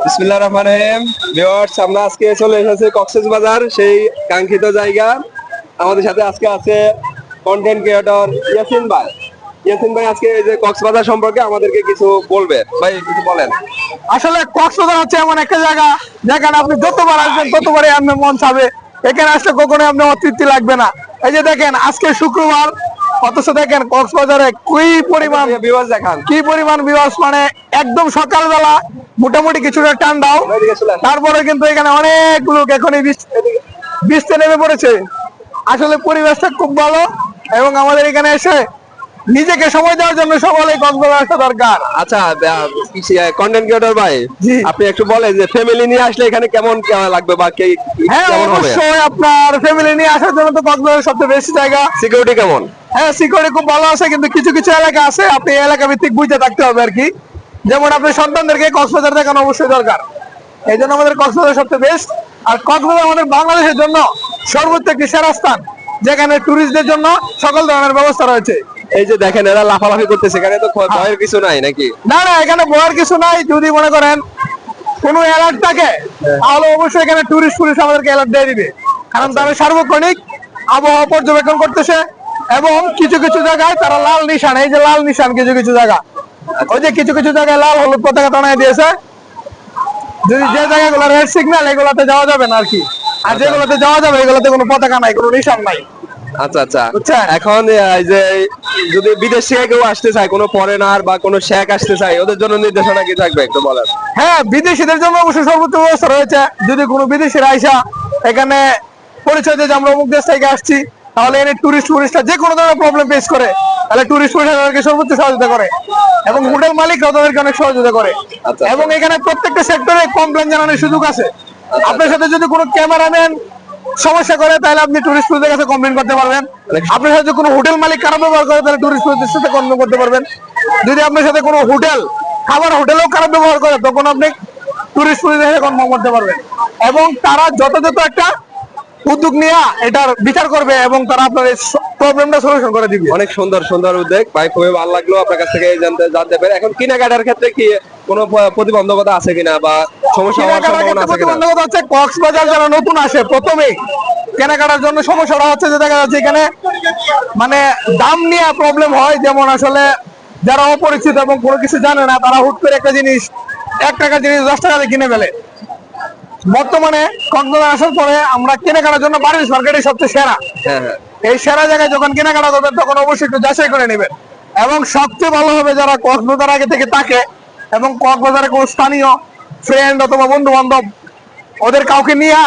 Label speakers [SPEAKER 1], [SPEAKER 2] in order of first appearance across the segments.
[SPEAKER 1] বিসমিল্লাহির রহমানির রহিম। ভিউয়ার্স, আমরা আজকে চলে এসেছি কক্সবাজার, সেই কাঙ্ক্ষিত জায়গা। আমাদের সাথে আজকে আছে কন্টেন্ট ক্রিয়েটর ইয়াসিন ভাই। ইয়াসিন ভাই আজকে এই যে কক্সবাজার সম্পর্কে আমাদেরকে কিছু বলবে। ভাই কিছু বলেন।
[SPEAKER 2] আসলে কক্সবাজার হচ্ছে এমন একটা জায়গা যেখানে আপনি যতবার আসবেন ততবারই আপনার মন চাবে। এখানে আসলে কখনোই আপনার অতৃপ্তি লাগবে না। এই যে দেখেন আজকে শুক্রবার, অথচ দেখেন কক্সবাজারে
[SPEAKER 1] ভিউয়ার্স দেখান
[SPEAKER 2] কি পরিমাণ ভিউয়ার্স, মানে একদম সকালবেলা মোটামুটি কিছুটা ঠান্ডাও, তারপরে কিন্তু এখানে অনেক লোক এখনই বৃষ্টি নেমে পড়েছে। আসলে পরিবেশটা খুব ভালো এবং আমাদের এখানে এসে নিজেকে সময় দেওয়ার জন্য সকলেই কক্সবাজার আসা দরকার।
[SPEAKER 1] আচ্ছা, কন্টেন্ট ক্রিয়েটর ভাই,
[SPEAKER 2] জি।
[SPEAKER 1] আপনি একটু বলেন যে ফ্যামিলি নিয়ে আসলে এখানে কেমন কেমন লাগবে বা
[SPEAKER 2] হ্যাঁ,
[SPEAKER 1] কেমন হবে?
[SPEAKER 2] অবশ্যই আপনার ফ্যামিলি নিয়ে আসার জন্য তো কক্সবাজার সবচেয়ে বেশি জায়গা।
[SPEAKER 1] সিকিউরিটি কেমন?
[SPEAKER 2] হ্যাঁ, সিকিউরিটি খুব ভালো আছে, কিন্তু কিছু কিছু এলাকা আছে আপনি এলাকা ভিত্তিক বুঝে থাকতে হবে আর কি। যেমন আপনি সন্তানদেরকে কক্সবাজার দেখানো অবশ্যই দরকার। এই জন্য আমাদের কক্সবাজার সবচেয়ে বেস্ট। আর কক্সবাজার আমাদের বাংলাদেশের জন্য সর্বোচ্চ একটি সেরা স্থান, যেখানে ট্যুরিস্টদের জন্য সকল ধরনের ব্যবস্থা রয়েছে।
[SPEAKER 1] এই যে দেখেন এরা লাফালাফি করতেছে, এখানে তো ভয়ের কিছু নাই নাকি?
[SPEAKER 2] না না, এখানে ভয়ের কিছু নাই। যদি মনে করেন কোনো অ্যালার্ট থাকে তাহলে অবশ্যই এখানে ট্যুরিস্ট পুলিশ আমাদেরকে অ্যালার্ট দিয়ে দিবে, কারণ তারা সার্বক্ষণিক আবহাওয়া পর্যবেক্ষণ করতেছে। এবং কিছু কিছু জায়গায় তারা লাল নিশান, এই যে লাল নিশান কিছু কিছু জায়গা, ওই যে কিছু কিছু জায়গায় লাল হলুদ পতাকা টানায় দিয়েছে। যদি যে জায়গাগুলো রেড সিগন্যাল, এগুলোতে যাওয়া যাবে না আর কি। আর যেগুলোতে যাওয়া যাবে এগুলোতে কোনো পতাকা নাই, কোনো নিশান নাই।
[SPEAKER 1] আচ্ছা আচ্ছা,
[SPEAKER 2] বুঝছেন?
[SPEAKER 1] এখন এই যে যদি বিদেশ থেকে কেউ আসতে চায়, কোনো ফরেনার বা কোনো শেখ আসতে চায়, ওদের জন্য নির্দেশনা কি থাকবে একটু বলেন।
[SPEAKER 2] হ্যাঁ, বিদেশিদের জন্য অবশ্যই সর্বোচ্চ ব্যবস্থা রয়েছে। যদি কোনো বিদেশিরা আইসা এখানে পরিচয় দিয়ে যে আমরা অমুক দেশ থেকে আসছি, তাহলে এখানে টুরিস্টরা যে কোনো ধরনের প্রবলেম ফেস করে, তাহলে টুরিস্ট পুলিশ তাদেরকে সর্বোচ্চ সহযোগিতা করে এবং হোটেল মালিকরাও তাদেরকে অনেক সহযোগিতা করে।
[SPEAKER 1] আচ্ছা।
[SPEAKER 2] এবং এখানে প্রত্যেকটা সেক্টরে কমপ্লেন জানানোর সুযোগ আছে। আপনার সাথে যদি কোনো ক্যামেরাম্যান সমস্যা করে, তাহলে আপনি টুরিস্ট পুলিশের কাছে কমপ্লেন করতে পারবেন। আপনার সাথে কোনো হোটেল মালিক খারাপ ব্যবহার করে, তাহলে টুরিস্ট পুলিশের সাথে কমপ্লেন করতে পারবেন। যদি আপনার সাথে কোনো হোটেলেও খারাপ ব্যবহার করে, তখন আপনি টুরিস্ট পুলিশের সাথে কনফার্ম করতে পারবেন। এবং তারা যথাযথ একটা উদ্যোগ নিয়ে এটার বিচার করবে এবং তারা আপনার এই প্রবলেমটা সলিউশন করে দিবে।
[SPEAKER 1] অনেক সুন্দর সুন্দর উদ্যোগ ভাই, খুবই ভালো লাগলো আপনার কাছ থেকে জানতে পেরে। এখন কেনাকাটার ক্ষেত্রে কি কোনো প্রতিবন্ধকতা আছে কিনা বা সমস্যা হওয়ার সম্ভাবনা আছে কিনা?
[SPEAKER 2] প্রতিবন্ধকতা হচ্ছে কক্সবাজার যারা নতুন আসে, প্রথমেই কেনাকাটার জন্য সমস্যাটা হচ্ছে যে দেখা যাচ্ছে এখানে মানে দাম নিয়ে প্রবলেম হয়। যেমন আসলে যারা অপরিচিত এবং কোনো কিছু জানে না, তারা হুট করে একটা জিনিস 1 টাকার জিনিস 10 টাকাতে কিনে ফেলে। বর্তমানে কক্সবাজার আসার পরে আমরা কেনাকাটার জন্য বারিশ মার্কেটই সবচেয়ে সেরা।
[SPEAKER 1] হ্যাঁ হ্যাঁ,
[SPEAKER 2] এই সেরা জায়গায় যখন কেনাকাটা করবেন, তখন অবশ্যই একটু যাচাই করে নেবেন। এবং সবচেয়ে ভালো হবে যারা কক্সবাজার আগে থেকে থাকে এবং কক্সবাজারে কোনো স্থানীয় ফ্রেন্ড অথবা বন্ধু বান্ধব ওদের কাউকে নিয়ে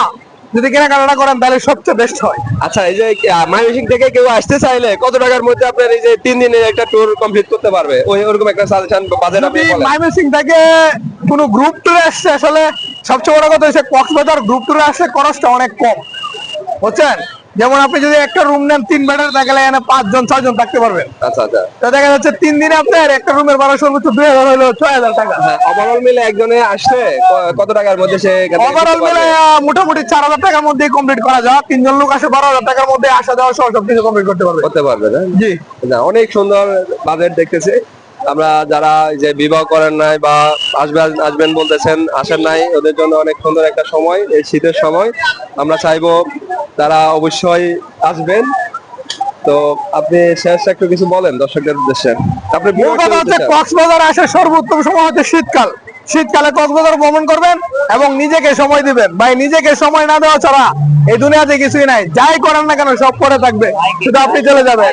[SPEAKER 2] যদি কেনাকাটা করেন, তাহলে সবচেয়ে বেস্ট হয়।
[SPEAKER 1] আচ্ছা, এই যে ময়মনসিং থেকে কেউ আসতে চাইলে কত টাকার মধ্যে আপনার এই যে 3 দিনের একটা ট্যুর কমপ্লিট করতে পারবে? ওরকম একটা সাজেশন বাজেট আপনি বলেন।
[SPEAKER 2] ময়মনসিং থেকে কোনো গ্রুপ ট্যুরে আসছে, আসলে সবচেয়ে বড় কথা হচ্ছে কক্সবাজার গ্রুপ ট্যুরে আসলে খরচটা অনেক কম, বুঝছেন? যেমন আপনি যদি একটা রুম নেন 3 বেডের, তাহলে এখানে 5 জন 6 জন থাকতে পারবেন।
[SPEAKER 1] আচ্ছা আচ্ছা,
[SPEAKER 2] তো দেখা যাচ্ছে 3 দিনে আপনার একটা রুমের ভাড়া সর্বোচ্চ 2000 হলো 6000 টাকা।
[SPEAKER 1] ওভারঅল মিলে একজনে আসলে কত টাকার মধ্যে সে
[SPEAKER 2] ওভারঅল মিলে মোটামুটি 4000 টাকার মধ্যে কমপ্লিট করা যায়। 3 জন লোক আসে 12000 টাকার মধ্যে আসা যাওয়া সহ সবকিছু কমপ্লিট করতে পারবে। জি,
[SPEAKER 1] না, অনেক সুন্দর বাজেট দেখতেছি আমরা। যারা যে বিবাহ করেন নাই বা আসবেন বলতেছেন, আসেন নাই, ওদের জন্য অনেক সুন্দর একটা সময়, এই শীতের সময়। আমরা চাইবো তারা অবশ্যই আসবেন। তো আপনি শেষ একটু কিছু বলেন দর্শকদের উদ্দেশ্যে। আপনি
[SPEAKER 2] মূল কথা হচ্ছে কক্সবাজার আসার সর্বোত্তম সময় হচ্ছে শীতকাল। শীতকালে কক্সবাজার ভ্রমণ করবেন এবং নিজেকে সময় দিবেন। ভাই, নিজেকে সময় না দেওয়া ছাড়া এই দুনিয়াতে কিছুই নাই। যাই করেন না কেন সব পড়ে থাকবে, শুধু আপনি চলে যাবেন।